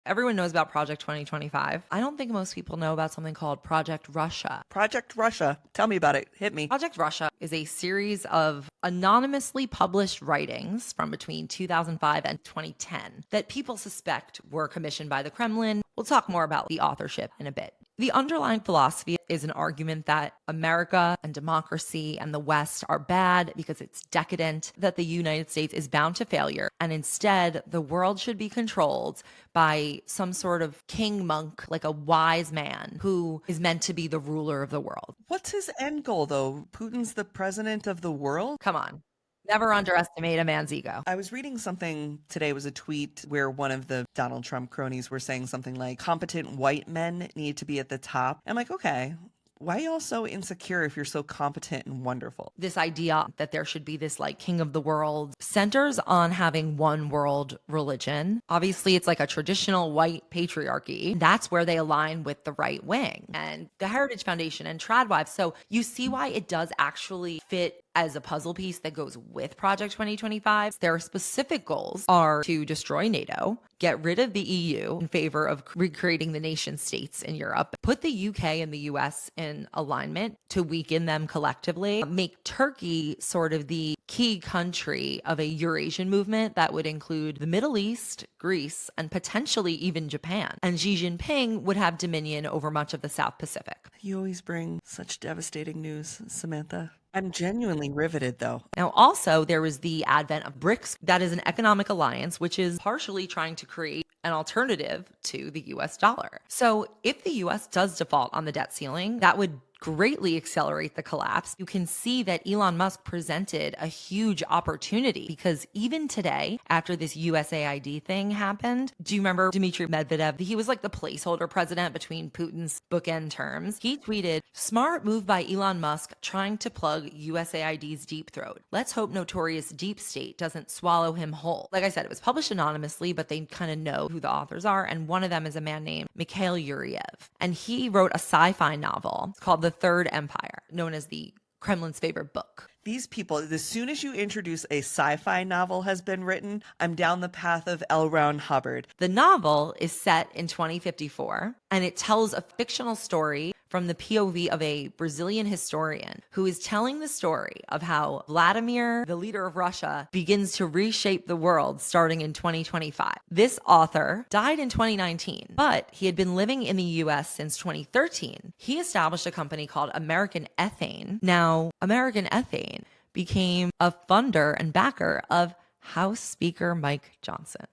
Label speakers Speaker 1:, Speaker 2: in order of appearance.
Speaker 1: Everyone knows about Project 2025. I don't think most people know about something called Project Russia.
Speaker 2: Project Russia. Tell me about it. Hit me.
Speaker 1: Project Russia is a series of anonymously published writings from between 2005 and 2010 that people suspect were commissioned by the Kremlin. We'll talk more about the authorship in a bit. The underlying philosophy is an argument that America and democracy and the West are bad because it's decadent, that the United States is bound to failure, and instead the world should be controlled by some sort of king monk, like a wise man who is meant to be the ruler of the world.
Speaker 2: What's his end goal, though? Putin's the president of the world?
Speaker 1: Come on. Never underestimate a man's ego.
Speaker 2: I was reading something today, it was a tweet where one of the Donald Trump cronies were saying something like, competent white men need to be at the top. I'm like, okay, why are y'all so insecure if you're so competent and wonderful?
Speaker 1: This idea that there should be this like king of the world centers on having one world religion. Obviously, it's like a traditional white patriarchy. That's where they align with the right wing and the Heritage Foundation and Tradwives. So you see why it does actually fit as a puzzle piece that goes with Project 2025. Their specific goals are to destroy NATO, get rid of the EU in favor of recreating the nation states in Europe, put the UK and the US in alignment to weaken them collectively, make Turkey sort of the key country of a Eurasian movement that would include the Middle East, Greece, and potentially even Japan. And Xi Jinping would have dominion over much of the South Pacific.
Speaker 2: You always bring such devastating news, Samantha. I'm genuinely riveted, though.
Speaker 1: Now, also, there was the advent of BRICS. That is an economic alliance, which is partially trying to create an alternative to the US dollar. So if the US does default on the debt ceiling, that would greatly accelerate the collapse. You can see that Elon Musk presented a huge opportunity because even today, after this USAID thing happened, do you remember Dmitry Medvedev? He was like the placeholder president between Putin's bookend terms. He tweeted, "Smart move by Elon Musk trying to plug USAID's deep throat. Let's hope notorious deep state doesn't swallow him whole." Like I said, it was published anonymously, but they kind of know who the authors are. And one of them is a man named Mikhail Yuriev. And he wrote a sci-fi novel called The Third Empire, known as the Kremlin's favorite book.
Speaker 2: These people, as soon as you introduce a sci-fi novel has been written, I'm down the path of L. Ron Hubbard.
Speaker 1: The novel is set in 2054, and it tells a fictional story from the POV of a Brazilian historian who is telling the story of how Vladimir, the leader of Russia, begins to reshape the world starting in 2025. This author died in 2019, but he had been living in the US since 2013. He established a company called American Ethane. Now, American Ethane became a funder and backer of House Speaker Mike Johnson.